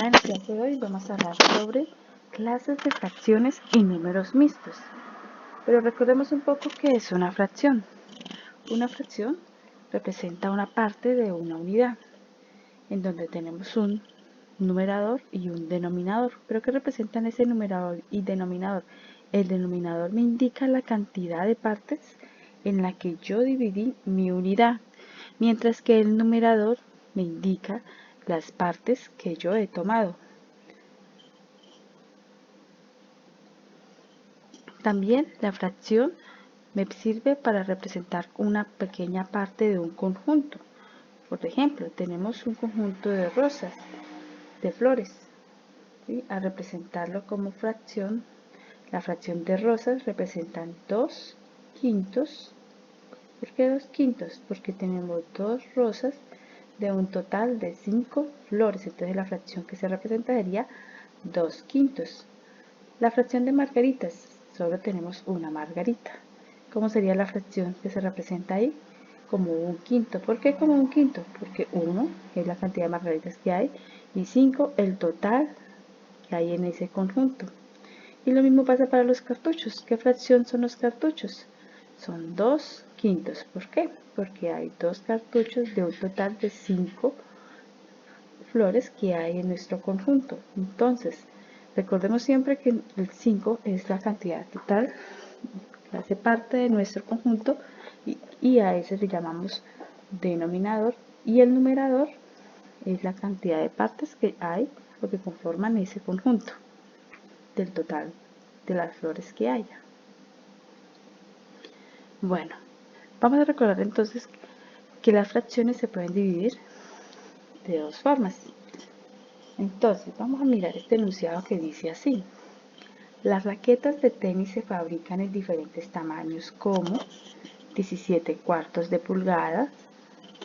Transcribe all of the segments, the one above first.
En la clase de hoy vamos a hablar sobre clases de fracciones y números mixtos. Pero recordemos un poco qué es una fracción. Una fracción representa una parte de una unidad, en donde tenemos un numerador y un denominador. ¿Pero qué representan ese numerador y denominador? El denominador me indica la cantidad de partes en la que yo dividí mi unidad, mientras que el numerador me indica las partes que yo he tomado. También la fracción me sirve para representar una pequeña parte de un conjunto. Por ejemplo, tenemos un conjunto de rosas, de flores. ¿Sí? Al representarlo como fracción, la fracción de rosas representan 2 quintos. ¿Por qué 2 quintos? Porque tenemos 2 rosas de un total de 5 flores. Entonces la fracción que se representa sería 2 quintos. La fracción de margaritas, solo tenemos una margarita. ¿Cómo sería la fracción que se representa ahí? Como un quinto. ¿Por qué como un quinto? Porque 1 es la cantidad de margaritas que hay y 5 el total que hay en ese conjunto. Y lo mismo pasa para los cartuchos. ¿Qué fracción son los cartuchos? Son 2 quintos. ¿Por qué? Porque hay 2 cartuchos de un total de 5 flores que hay en nuestro conjunto. Entonces, recordemos siempre que el 5 es la cantidad total que hace parte de nuestro conjunto y a ese le llamamos denominador, y el numerador es la cantidad de partes que hay o que conforman ese conjunto del total de las flores que haya. Bueno, vamos a recordar entonces que las fracciones se pueden dividir de dos formas. Entonces, vamos a mirar este enunciado que dice así. Las raquetas de tenis se fabrican en diferentes tamaños como 17 cuartos de pulgada,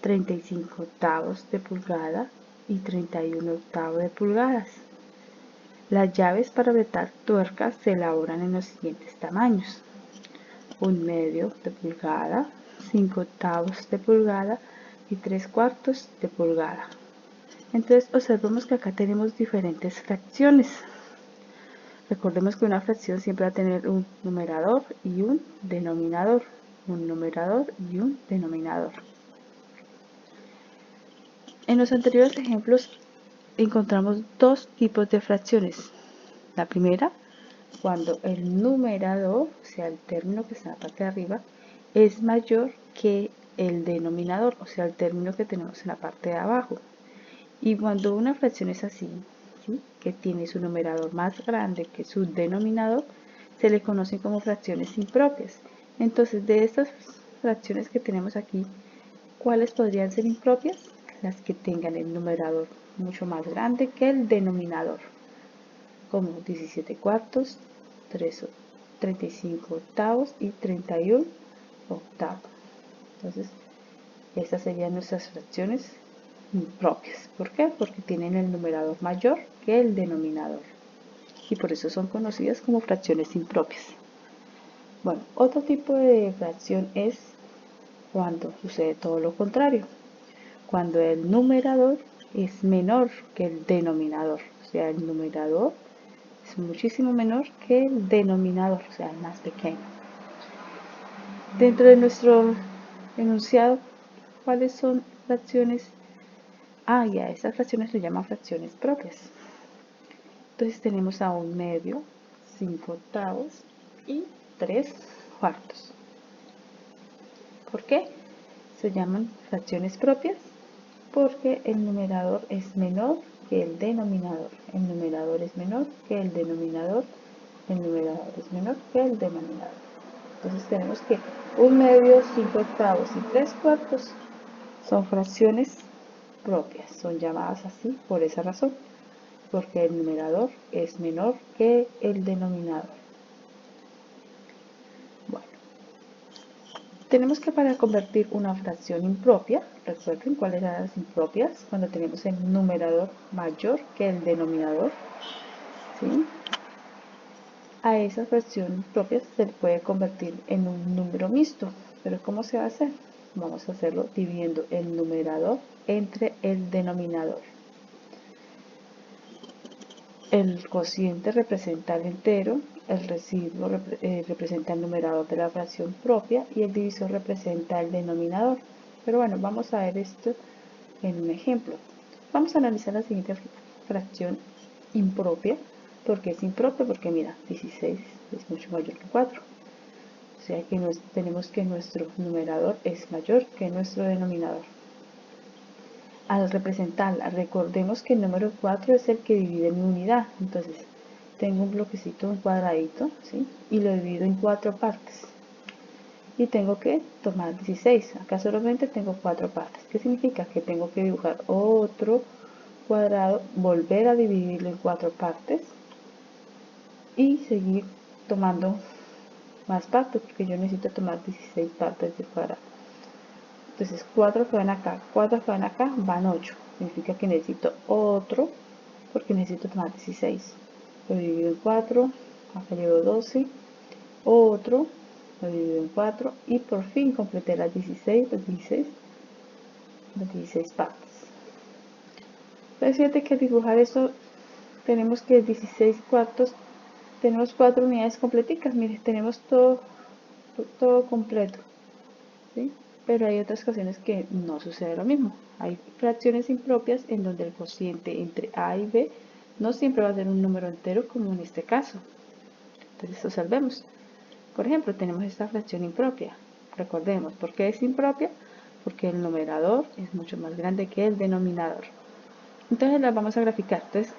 35 octavos de pulgada y 31 octavos de pulgadas. Las llaves para apretar tuercas se elaboran en los siguientes tamaños: 1/2 de pulgada, 5 octavos de pulgada y 3 cuartos de pulgada. Entonces observemos que acá tenemos diferentes fracciones. Recordemos que una fracción siempre va a tener un numerador y un denominador. Un numerador y un denominador. En los anteriores ejemplos encontramos dos tipos de fracciones. La primera, cuando el numerador, o sea el término que está en la parte de arriba, es mayor que el denominador, o sea el término que tenemos en la parte de abajo. Y cuando una fracción es así, ¿sí?, que tiene su numerador más grande que su denominador, se le conocen como fracciones impropias. Entonces, de estas fracciones que tenemos aquí, ¿cuáles podrían ser impropias? Las que tengan el numerador mucho más grande que el denominador, como 17 cuartos, 35 octavos y 31 octavos. Entonces, estas serían nuestras fracciones impropias. ¿Por qué? Porque tienen el numerador mayor que el denominador y por eso son conocidas como fracciones impropias. Bueno, otro tipo de fracción es cuando sucede todo lo contrario, cuando el numerador es menor que el denominador, o sea, el numerador es muchísimo menor que el denominador, o sea, el más pequeño. Dentro de nuestro enunciado, ¿cuáles son fracciones? Y a esas fracciones se llaman fracciones propias. Entonces tenemos a 1/2, 5 octavos y 3 cuartos. ¿Por qué se llaman fracciones propias? Porque el numerador es menor que el denominador. El numerador es menor que el denominador. El numerador es menor que el denominador. Entonces tenemos que 1/2, 5 octavos y 3 cuartos son fracciones propias. Son llamadas así por esa razón, porque el numerador es menor que el denominador. Bueno, tenemos que, para convertir una fracción impropia, recuerden cuáles eran las impropias, cuando tenemos el numerador mayor que el denominador, ¿sí?, a esa fracción impropia se puede convertir en un número mixto. ¿Pero cómo se va a hacer? Vamos a hacerlo dividiendo el numerador entre el denominador. el cociente representa el entero, el residuo representa el numerador de la fracción propia y el divisor representa el denominador. Pero bueno, vamos a ver esto en un ejemplo. Vamos a analizar la siguiente fracción impropia. ¿Por qué es impropia? Porque mira, 16 es mucho mayor que 4. O sea que tenemos que nuestro numerador es mayor que nuestro denominador. Al representarla, recordemos que el número 4 es el que divide mi unidad. Entonces, tengo un bloquecito, un cuadradito, ¿sí? Y lo divido en 4 partes. Y tengo que tomar 16. Acá solamente tengo 4 partes. ¿Qué significa? Que tengo que dibujar otro cuadrado, volver a dividirlo en 4 partes y seguir tomando más partes, porque yo necesito tomar 16 partes del cuadrado. Entonces 4 que van acá, 4 que van acá, van 8. Significa que necesito otro, porque necesito tomar 16. Lo divido en 4, acá llevo 12, otro, lo divido en 4 y por fin completé las 16 partes. Entonces fíjate que al dibujar eso tenemos que 16 cuartos, tenemos 4 unidades completicas. Miren, tenemos todo completo, ¿sí? Pero hay otras ocasiones que no sucede lo mismo. Hay fracciones impropias en donde el cociente entre A y B no siempre va a ser un número entero, como en este caso. Entonces observemos. Por ejemplo, tenemos esta fracción impropia. Recordemos, ¿por qué es impropia? Porque el numerador es mucho más grande que el denominador. Entonces las vamos a graficar. Entonces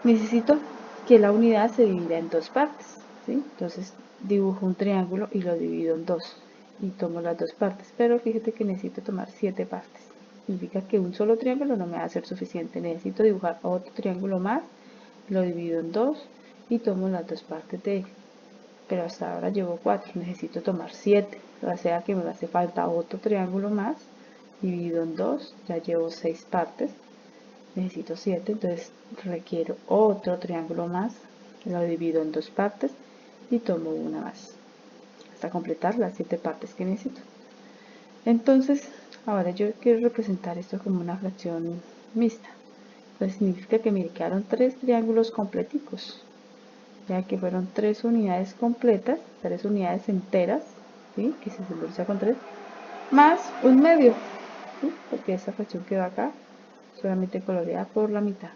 necesito que la unidad se divida en 2 partes, ¿sí? Entonces dibujo un triángulo y lo divido en 2 y tomo las 2 partes, pero fíjate que necesito tomar 7 partes. Significa que un solo triángulo no me va a ser suficiente, necesito dibujar otro triángulo más, lo divido en 2 y tomo las 2 partes de él. Pero hasta ahora llevo 4, necesito tomar 7, o sea que me hace falta otro triángulo más, dividido en 2, ya llevo 6 partes, necesito 7, entonces requiero otro triángulo más, lo divido en 2 partes y tomo una más, hasta completar las 7 partes que necesito. Entonces, ahora yo quiero representar esto como una fracción mixta, entonces significa que me quedaron 3 triángulos completicos, ya que fueron 3 unidades completas, 3 unidades enteras, ¿sí? Que se simboliza con 3, más un medio, ¿sí? Porque esta fracción quedó acá solamente coloreada por la mitad.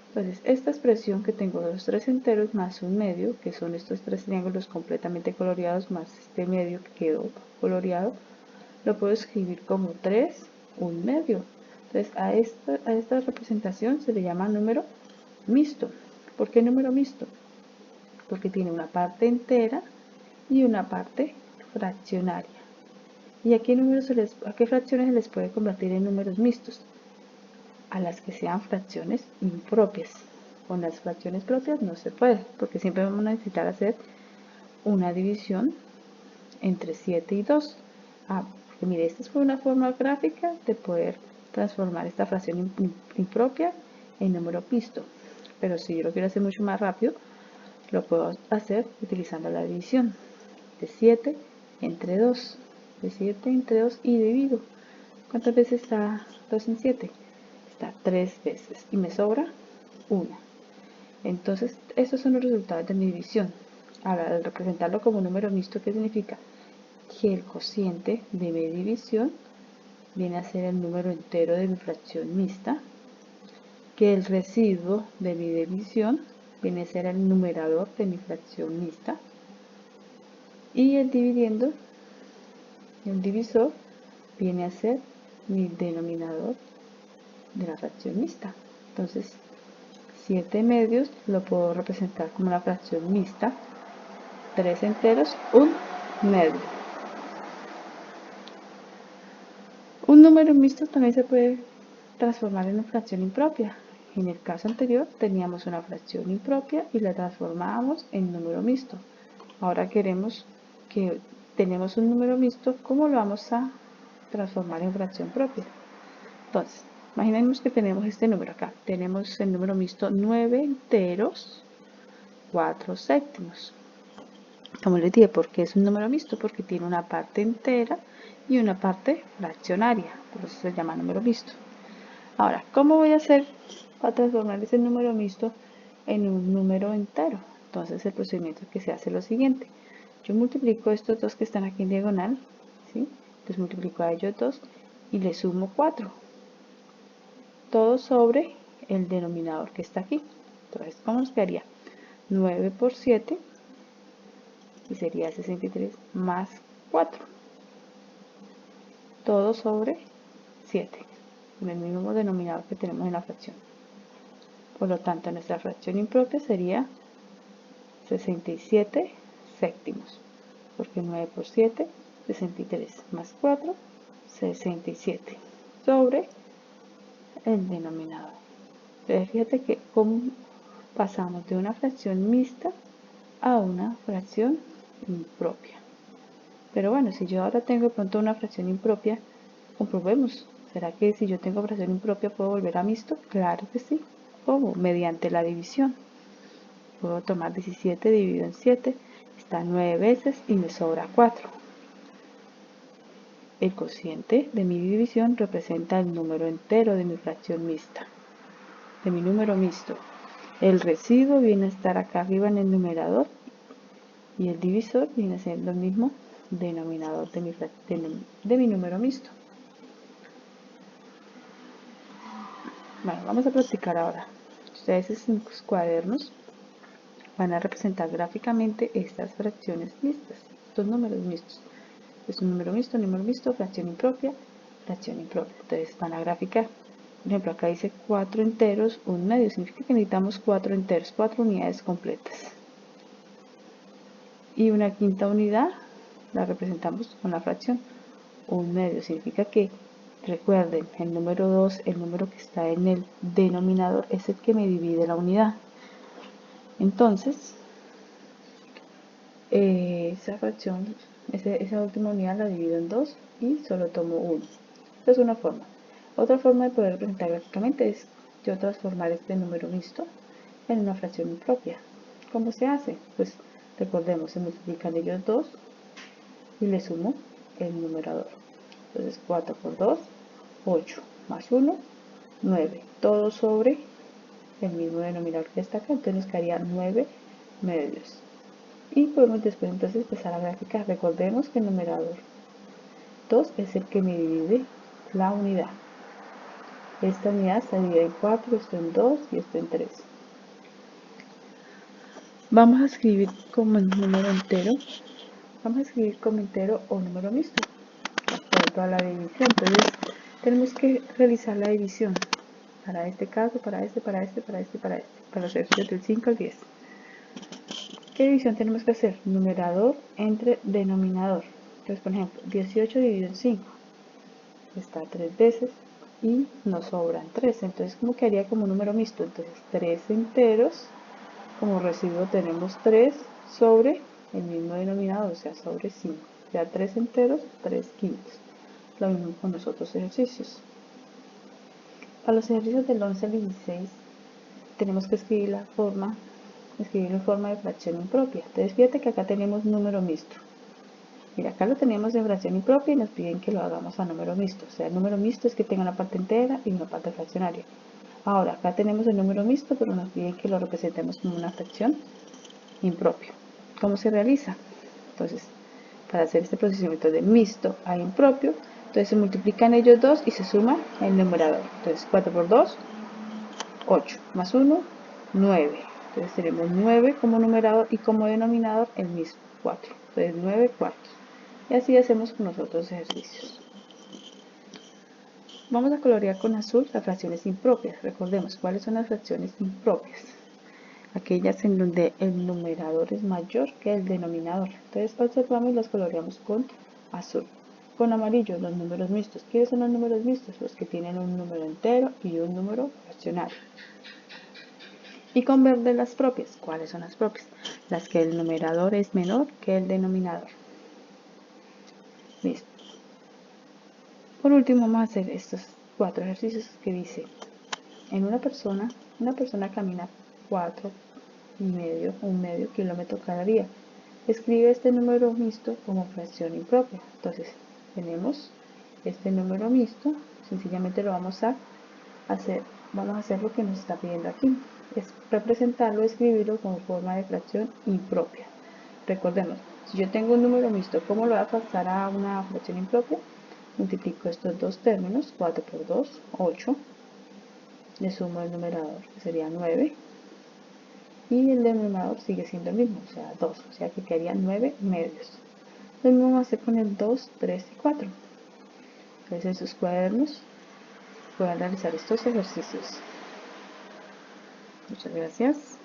Entonces, esta expresión que tengo los 3 enteros más un medio, que son estos 3 triángulos completamente coloreados más este medio que quedó coloreado, lo puedo escribir como 3, un medio. Entonces, a esta representación se le llama número mixto. ¿Por qué número mixto? Porque tiene una parte entera y una parte fraccionaria. ¿Y a qué fracciones se les puede convertir en números mixtos? A las que sean fracciones impropias. Con las fracciones propias no se puede, porque siempre vamos a necesitar hacer una división entre 7 y 2. Porque mire, esta fue una forma gráfica de poder transformar esta fracción impropia en número mixto. Pero si yo lo quiero hacer mucho más rápido, lo puedo hacer utilizando la división de 7 entre 2. De 7 entre 2 y divido. ¿Cuántas veces está 2 en 7? Está 3 veces y me sobra 1. Entonces, estos son los resultados de mi división. Ahora, al representarlo como número mixto, ¿qué significa? Que el cociente de mi división viene a ser el número entero de mi fracción mixta, que el residuo de mi división viene a ser el numerador de mi fracción mixta, y el dividiendo, el divisor, viene a ser mi denominador de la fracción mixta. Entonces, 7 medios lo puedo representar como una fracción mixta, 3 enteros, un medio. Un número mixto también se puede transformar en una fracción impropia. En el caso anterior teníamos una fracción impropia y la transformábamos en número mixto. Ahora queremos que tenemos un número mixto, ¿cómo lo vamos a transformar en fracción propia? Entonces, imaginemos que tenemos este número acá. Tenemos el número mixto 9 enteros, 4 séptimos. Como les dije, ¿por qué es un número mixto? Porque tiene una parte entera y una parte fraccionaria. Por eso se llama número mixto. Ahora, ¿cómo voy a hacer para transformar ese número mixto en un número entero. Entonces el procedimiento que se hace es lo siguiente. Yo multiplico estos dos que están aquí en diagonal, ¿sí? Los multiplico a ellos dos y le sumo 4. Todo sobre el denominador que está aquí. Entonces, ¿cómo nos quedaría? 9 por 7 y sería 63 más 4. Todo sobre 7, con el mismo denominador que tenemos en la fracción. Por lo tanto, nuestra fracción impropia sería 67 séptimos, porque 9 por 7, 63 más 4, 67 sobre el denominador. Entonces, fíjate que cómo pasamos de una fracción mixta a una fracción impropia. Pero bueno, si yo ahora tengo de pronto una fracción impropia, comprobemos. ¿Será que si yo tengo fracción impropia puedo volver a mixto? Claro que sí. ¿Cómo? Mediante la división. Puedo tomar 17 dividido en 7, está 9 veces y me sobra 4. El cociente de mi división representa el número entero de mi fracción mixta, de mi número mixto. El residuo viene a estar acá arriba en el numerador y el divisor viene siendo el mismo denominador de mi número mixto. Bueno, vamos a practicar ahora. Ustedes en sus cuadernos van a representar gráficamente estas fracciones mixtas, estos números mixtos. Es un número mixto, fracción impropia, fracción impropia. Entonces van a graficar. Por ejemplo, acá dice 4 enteros, 1 medio. Significa que necesitamos 4 enteros, 4 unidades completas. Y una quinta unidad la representamos con la fracción 1 medio. Significa que, recuerden, el número 2, el número que está en el denominador, es el que me divide la unidad. Entonces, esa fracción, esa última unidad la divido en 2 y solo tomo 1. Esta es una forma. Otra forma de poder representar gráficamente es yo transformar este número mixto en una fracción impropia. ¿Cómo se hace? Pues recordemos, se multiplican ellos 2 y le sumo el numerador. Entonces 4 por 2, 8, más 1, 9. Todo sobre el mismo denominador que está acá, entonces nos quedaría 9 medios. Y podemos después entonces empezar a graficar. Recordemos que el numerador 2 es el que me divide la unidad. Esta unidad está dividida en 4, esto en 2 y esto en 3. Vamos a escribir como número entero. Vamos a escribir como entero o número mixto. Por toda la división. Entonces tenemos que realizar la división. Para este caso, para este, para este, para este, para este. Para los ejercicios del 5 al 10. ¿Qué división tenemos que hacer? Numerador entre denominador. Entonces, por ejemplo, 18 dividido en 5. Está 3 veces y nos sobran 3. Entonces, ¿cómo quedaría como número mixto? Entonces, 3 enteros. Como residuo tenemos 3 sobre el mismo denominador, o sea, sobre 5. Ya 3 enteros, 3 quintos. Lo mismo con los otros ejercicios. Para los ejercicios del 11 al 16 tenemos que escribirlo en forma de fracción impropia. Entonces fíjate que acá tenemos número mixto. Mira, acá lo tenemos en fracción impropia y nos piden que lo hagamos a número mixto. O sea, el número mixto es que tenga una parte entera y una parte fraccionaria. Ahora, acá tenemos el número mixto, pero nos piden que lo representemos como una fracción impropia. ¿Cómo se realiza? Entonces, para hacer este procedimiento de mixto a impropio, entonces se multiplican ellos dos y se suma el numerador. Entonces 4 por 2, 8, más 1, 9. Entonces tenemos 9 como numerador y como denominador el mismo, 4. Entonces 9 cuartos. Y así hacemos con los otros ejercicios. Vamos a colorear con azul las fracciones impropias. Recordemos, ¿cuáles son las fracciones impropias? Aquellas en donde el numerador es mayor que el denominador. Entonces observamos y las coloreamos con azul. Con amarillo, los números mixtos. ¿Quiénes son los números mixtos? Los que tienen un número entero y un número fraccionario. Y con verde las propias. ¿Cuáles son las propias? Las que el numerador es menor que el denominador. Listo. Por último vamos a hacer estos 4 ejercicios que dice, en una persona camina 1 medio kilómetro cada día. Escribe este número mixto como fracción impropia. Entonces, tenemos este número mixto, sencillamente lo vamos a hacer vamos a hacer lo que nos está pidiendo aquí, es representarlo, escribirlo con forma de fracción impropia. Recordemos, si yo tengo un número mixto, ¿cómo lo voy a pasar a una fracción impropia? Multiplico estos dos términos, 4 por 2, 8, le sumo el numerador, que sería 9, y el denominador sigue siendo el mismo, o sea, 2, o sea que quedaría 9 medios. Lo mismo vamos a hacer con el 2, 3 y 4. Entonces en sus cuadernos pueden realizar estos ejercicios. Muchas gracias.